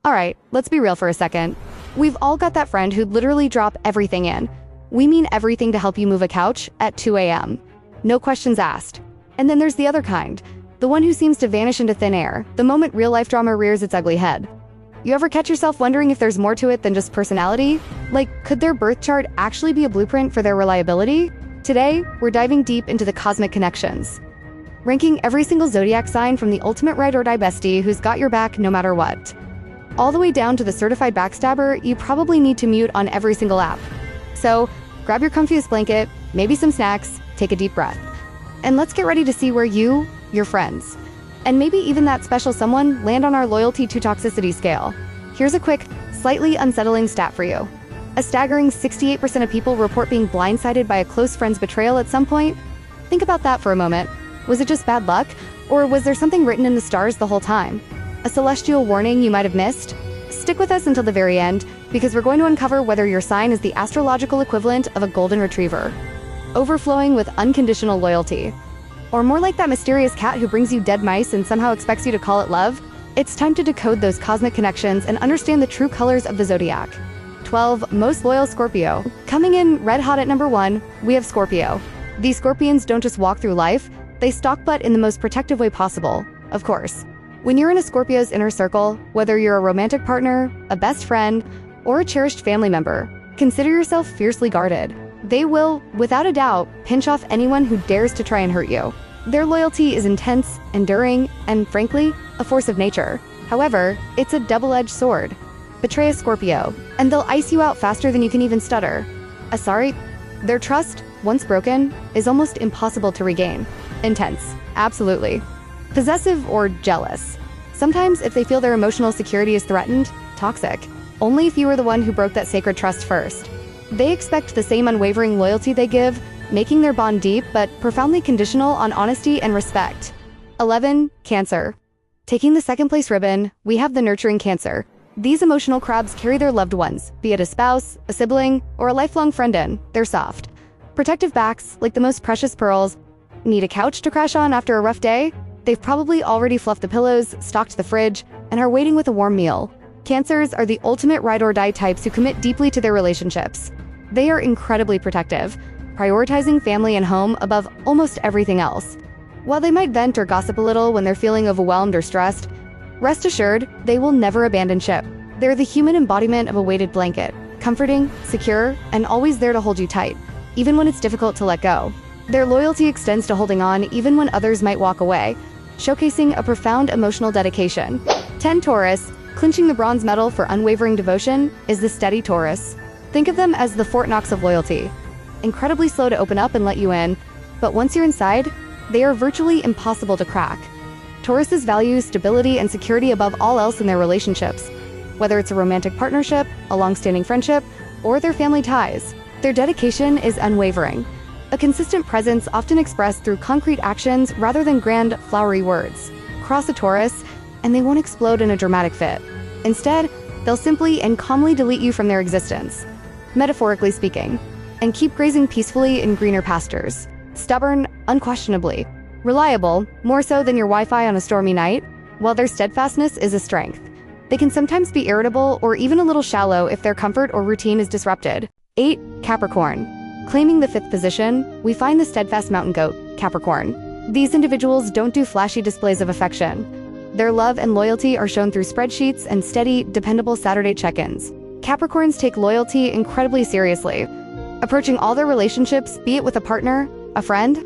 Alright, let's be real for a second. We've all got that friend who'd literally drop everything in. We mean everything to help you move a couch at 2 a.m. No questions asked. And then there's the other kind, the one who seems to vanish into thin air the moment real-life drama rears its ugly head. You ever catch yourself wondering if there's more to it than just personality? Like, could their birth chart actually be a blueprint for their reliability? Today, we're diving deep into the cosmic connections, ranking every single zodiac sign from the ultimate ride-or-die bestie who's got your back no matter what, all the way down to the certified backstabber you probably need to mute on every single app. So, grab your comfiest blanket, maybe some snacks, take a deep breath, and let's get ready to see where you, your friends, and maybe even that special someone land on our loyalty to toxicity scale. Here's a quick, slightly unsettling stat for you. A staggering 68% of people report being blindsided by a close friend's betrayal at some point. Think about that for a moment. Was it just bad luck? Or was there something written in the stars the whole time? A celestial warning you might have missed? Stick with us until the very end, because we're going to uncover whether your sign is the astrological equivalent of a golden retriever, overflowing with unconditional loyalty. Or more like that mysterious cat who brings you dead mice and somehow expects you to call it love. It's time to decode those cosmic connections and understand the true colors of the zodiac. 12 most loyal Scorpio. Coming in red hot at number 1, we have Scorpio. These Scorpions don't just walk through life, they stalk butt in the most protective way possible, of course. When you're in a Scorpio's inner circle, whether you're a romantic partner, a best friend, or a cherished family member, consider yourself fiercely guarded. They will, without a doubt, pinch off anyone who dares to try and hurt you. Their loyalty is intense, enduring, and frankly, a force of nature. However, it's a double-edged sword. Betray a Scorpio, and they'll ice you out faster than you can even stutter. Sorry, their trust, once broken, is almost impossible to regain. Intense, absolutely. Possessive or jealous. Sometimes if they feel their emotional security is threatened, toxic. Only if you were the one who broke that sacred trust first. They expect the same unwavering loyalty they give, making their bond deep but profoundly conditional on honesty and respect. 11. Cancer. Taking the second place ribbon, we have the nurturing Cancer. These emotional crabs carry their loved ones, be it a spouse, a sibling, or a lifelong friend in. They're soft. Protective backs, like the most precious pearls. Need a couch to crash on after a rough day? They've probably already fluffed the pillows, stocked the fridge, and are waiting with a warm meal. Cancers are the ultimate ride-or-die types who commit deeply to their relationships. They are incredibly protective, prioritizing family and home above almost everything else. While they might vent or gossip a little when they're feeling overwhelmed or stressed, rest assured, they will never abandon ship. They're the human embodiment of a weighted blanket, comforting, secure, and always there to hold you tight, even when it's difficult to let go. Their loyalty extends to holding on even when others might walk away, showcasing a profound emotional dedication. 10. Taurus. Clinching the bronze medal for unwavering devotion is the steady Taurus. Think of them as the Fort Knox of loyalty. Incredibly slow to open up and let you in, but once you're inside, they are virtually impossible to crack. Tauruses value stability and security above all else in their relationships. Whether it's a romantic partnership, a long-standing friendship, or their family ties, their dedication is unwavering. A consistent presence often expressed through concrete actions rather than grand, flowery words. Cross a Taurus, and they won't explode in a dramatic fit. Instead, they'll simply and calmly delete you from their existence, metaphorically speaking, and keep grazing peacefully in greener pastures. Stubborn, unquestionably. Reliable, more so than your Wi-Fi on a stormy night, while their steadfastness is a strength. They can sometimes be irritable or even a little shallow if their comfort or routine is disrupted. 8. Capricorn. Claiming the 5th position, we find the steadfast mountain goat, Capricorn. These individuals don't do flashy displays of affection. Their love and loyalty are shown through spreadsheets and steady, dependable Saturday check-ins. Capricorns take loyalty incredibly seriously, approaching all their relationships, be it with a partner, a friend,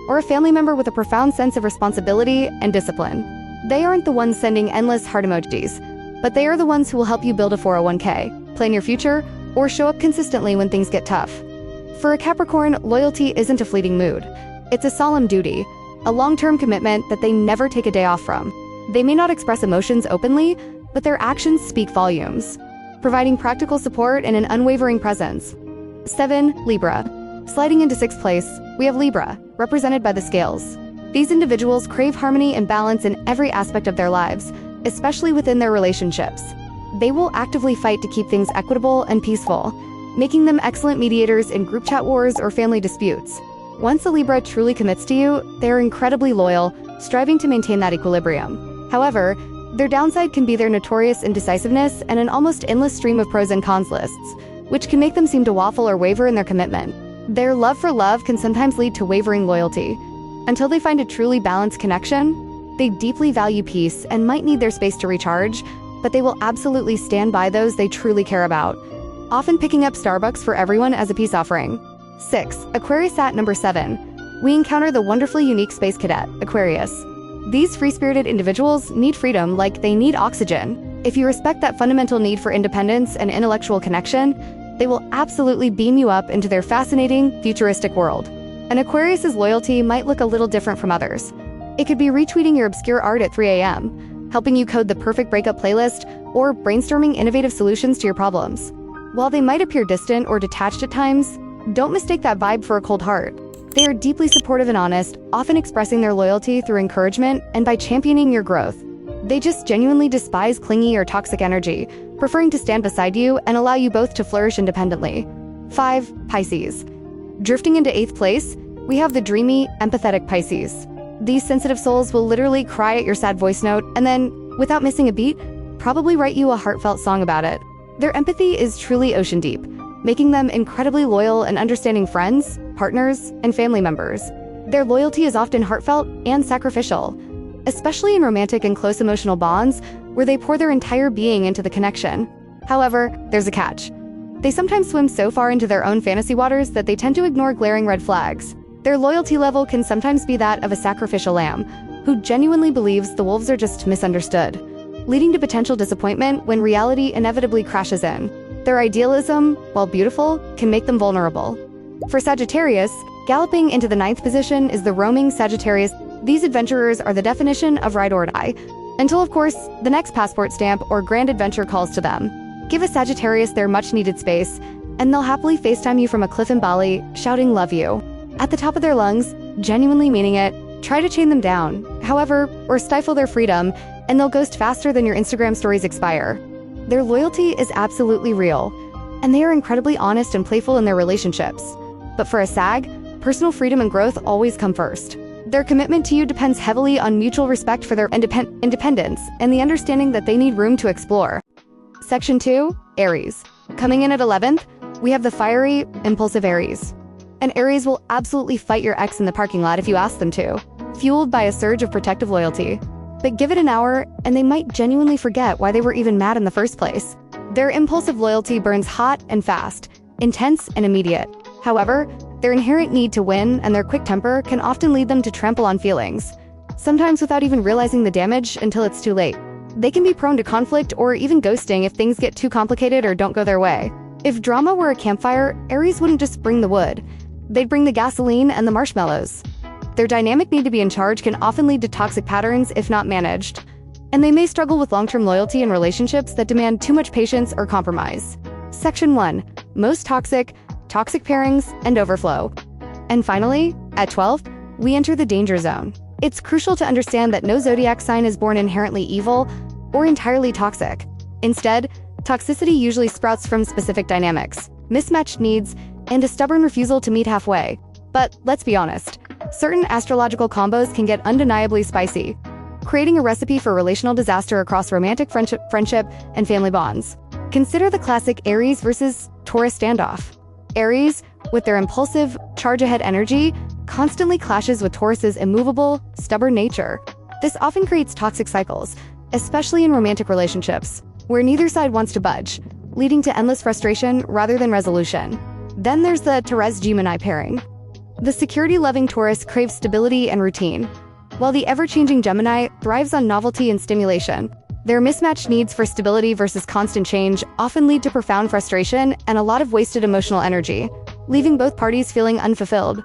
or a family member, with a profound sense of responsibility and discipline. They aren't the ones sending endless heart emojis, but they are the ones who will help you build a 401k, plan your future, or show up consistently when things get tough. For a Capricorn, loyalty isn't a fleeting mood. It's a solemn duty, a long-term commitment that they never take a day off from. They may not express emotions openly, but their actions speak volumes, providing practical support and an unwavering presence. 7. Libra. Sliding into 6th place, we have Libra, represented by the scales. These individuals crave harmony and balance in every aspect of their lives, especially within their relationships. They will actively fight to keep things equitable and peaceful, making them excellent mediators in group chat wars or family disputes. Once a Libra truly commits to you, they are incredibly loyal, striving to maintain that equilibrium. However, Their downside can be their notorious indecisiveness and an almost endless stream of pros and cons lists, which can make them seem to waffle or waver in their commitment. Their love for love can sometimes lead to wavering loyalty. Until they find a truly balanced connection, they deeply value peace and might need their space to recharge, but they will absolutely stand by those they truly care about, often picking up Starbucks for everyone as a peace offering. 6. Aquarius. At number 7, we encounter the wonderfully unique space cadet, Aquarius. These free-spirited individuals need freedom like they need oxygen. If you respect that fundamental need for independence and intellectual connection, they will absolutely beam you up into their fascinating, futuristic world. An Aquarius's loyalty might look a little different from others. It could be retweeting your obscure art at 3 a.m., helping you code the perfect breakup playlist, or brainstorming innovative solutions to your problems. While they might appear distant or detached at times, don't mistake that vibe for a cold heart. They are deeply supportive and honest, often expressing their loyalty through encouragement and by championing your growth. They just genuinely despise clingy or toxic energy, preferring to stand beside you and allow you both to flourish independently. 5. Pisces. Drifting into 8th place, we have the dreamy, empathetic Pisces. These sensitive souls will literally cry at your sad voice note and then, without missing a beat, probably write you a heartfelt song about it. Their empathy is truly ocean deep, making them incredibly loyal and understanding friends, partners, and family members. Their loyalty is often heartfelt and sacrificial, especially in romantic and close emotional bonds where they pour their entire being into the connection. However, there's a catch. They sometimes swim so far into their own fantasy waters that they tend to ignore glaring red flags. Their loyalty level can sometimes be that of a sacrificial lamb, who genuinely believes the wolves are just misunderstood, leading to potential disappointment when reality inevitably crashes in. Their idealism, while beautiful, can make them vulnerable. For Sagittarius, galloping into the 9th position is the roaming Sagittarius. These adventurers are the definition of ride or die, until of course, the next passport stamp or grand adventure calls to them. Give a Sagittarius their much-needed space, and they'll happily FaceTime you from a cliff in Bali, shouting "love you" at the top of their lungs, genuinely meaning it. Try to chain them down, however, or stifle their freedom, and they'll ghost faster than your Instagram stories expire. Their loyalty is absolutely real, and they are incredibly honest and playful in their relationships. But for a Sag, personal freedom and growth always come first. Their commitment to you depends heavily on mutual respect for their independence and the understanding that they need room to explore. Section 2, Aries. Coming in at 11th, we have the fiery, impulsive Aries. An Aries will absolutely fight your ex in the parking lot if you ask them to, fueled by a surge of protective loyalty. But give it an hour, and they might genuinely forget why they were even mad in the first place. Their impulsive loyalty burns hot and fast, intense and immediate. However, their inherent need to win and their quick temper can often lead them to trample on feelings, sometimes without even realizing the damage until it's too late. They can be prone to conflict or even ghosting if things get too complicated or don't go their way. If drama were a campfire, Aries wouldn't just bring the wood. They'd bring the gasoline and the marshmallows. Their dynamic need to be in charge can often lead to toxic patterns if not managed, and they may struggle with long-term loyalty in relationships that demand too much patience or compromise. Section 1. Most toxic pairings, and overflow. And finally, at 12th, we enter the danger zone. It's crucial to understand that no zodiac sign is born inherently evil or entirely toxic. Instead, toxicity usually sprouts from specific dynamics, mismatched needs, and a stubborn refusal to meet halfway. But let's be honest, certain astrological combos can get undeniably spicy, creating a recipe for relational disaster across romantic friendship, and family bonds. Consider the classic Aries versus Taurus standoff. Aries, with their impulsive, charge-ahead energy, constantly clashes with Taurus's immovable, stubborn nature. This often creates toxic cycles, especially in romantic relationships, where neither side wants to budge, leading to endless frustration rather than resolution. Then there's the Taurus-Gemini pairing. The security-loving Taurus craves stability and routine, while the ever-changing Gemini thrives on novelty and stimulation. Their mismatched needs for stability versus constant change often lead to profound frustration and a lot of wasted emotional energy, leaving both parties feeling unfulfilled.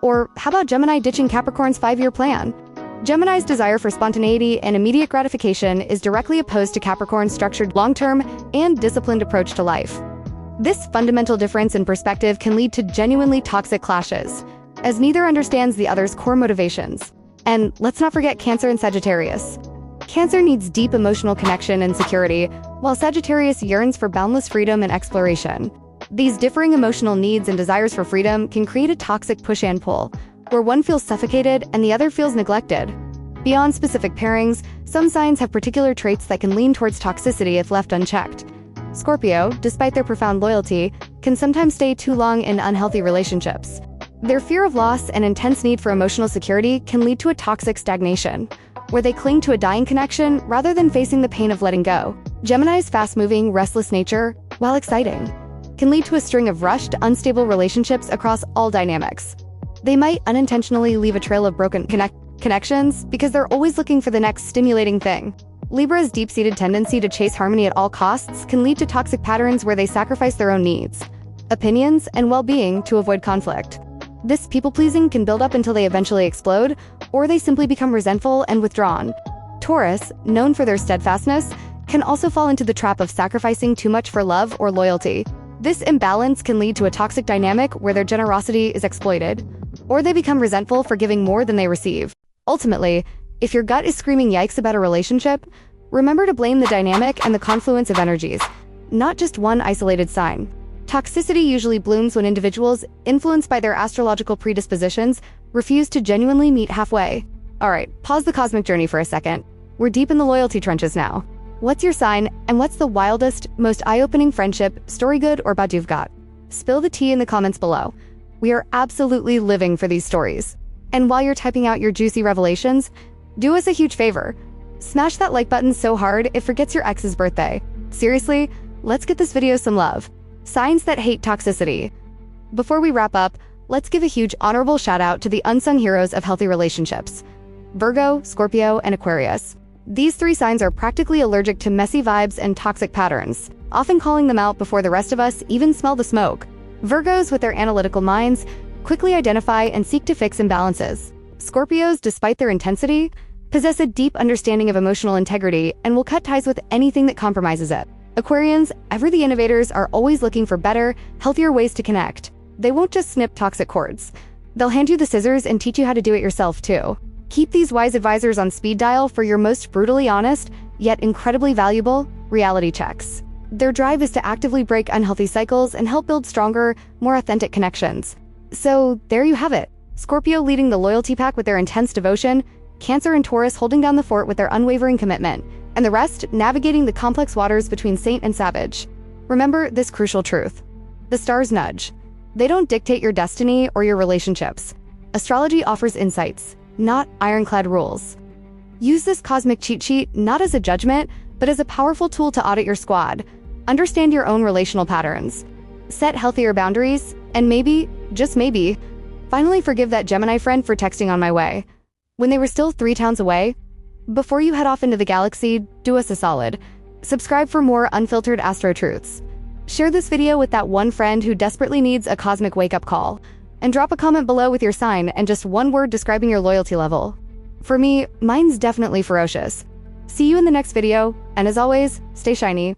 Or how about Gemini ditching Capricorn's 5-year plan? Gemini's desire for spontaneity and immediate gratification is directly opposed to Capricorn's structured, long-term, and disciplined approach to life. This fundamental difference in perspective can lead to genuinely toxic clashes, as neither understands the other's core motivations. And let's not forget Cancer and Sagittarius. Cancer needs deep emotional connection and security, while Sagittarius yearns for boundless freedom and exploration. These differing emotional needs and desires for freedom can create a toxic push and pull, where one feels suffocated and the other feels neglected. Beyond specific pairings, Some signs have particular traits that can lean towards toxicity if left unchecked. Scorpio, despite their profound loyalty, can sometimes stay too long in unhealthy relationships. Their fear of loss and intense need for emotional security can lead to a toxic stagnation, where they cling to a dying connection rather than facing the pain of letting go. Gemini's fast-moving, restless nature, while exciting, can lead to a string of rushed, unstable relationships across all dynamics. They might unintentionally leave a trail of broken connections because they're always looking for the next stimulating thing. Libra's deep-seated tendency to chase harmony at all costs can lead to toxic patterns where they sacrifice their own needs, opinions, and well-being to avoid conflict. This people-pleasing can build up until they eventually explode, or they simply become resentful and withdrawn. Taurus, known for their steadfastness, can also fall into the trap of sacrificing too much for love or loyalty. This imbalance can lead to a toxic dynamic where their generosity is exploited, or they become resentful for giving more than they receive. Ultimately, if your gut is screaming yikes about a relationship, remember to blame the dynamic and the confluence of energies, not just one isolated sign. Toxicity usually blooms when individuals, influenced by their astrological predispositions, refuse to genuinely meet halfway. Alright, pause the cosmic journey for a second. We're deep in the loyalty trenches now. What's your sign, and what's the wildest, most eye-opening friendship, story good or bad you've got? Spill the tea in the comments below. We are absolutely living for these stories. And while you're typing out your juicy revelations, do us a huge favor. Smash that like button so hard it forgets your ex's birthday. Seriously, let's get this video some love. Signs that hate toxicity. Before we wrap up, let's give a huge honorable shout out to the unsung heroes of healthy relationships: Virgo, Scorpio, and Aquarius. These three signs are practically allergic to messy vibes and toxic patterns, often calling them out before the rest of us even smell the smoke. Virgos, with their analytical minds, quickly identify and seek to fix imbalances. Scorpios, despite their intensity, possess a deep understanding of emotional integrity and will cut ties with anything that compromises it. Aquarians, ever the innovators, are always looking for better, healthier ways to connect. They won't just snip toxic cords. They'll hand you the scissors and teach you how to do it yourself too. Keep these wise advisors on speed dial for your most brutally honest, yet incredibly valuable, reality checks. Their drive is to actively break unhealthy cycles and help build stronger, more authentic connections. So there you have it. Scorpio leading the loyalty pack with their intense devotion, Cancer and Taurus holding down the fort with their unwavering commitment, and the rest navigating the complex waters between saint and savage. Remember this crucial truth: the stars nudge. They don't dictate your destiny or your relationships. Astrology offers insights, not ironclad rules. Use this cosmic cheat sheet not as a judgment, but as a powerful tool to audit your squad, understand your own relational patterns, set healthier boundaries, and maybe, just maybe, finally forgive that Gemini friend for texting on my way when they were still 3 towns away. Before you head off into the galaxy, do us a solid. Subscribe for more unfiltered astro truths. Share this video with that one friend who desperately needs a cosmic wake-up call. And drop a comment below with your sign and just one word describing your loyalty level. For me, mine's definitely ferocious. See you in the next video, and as always, stay shiny.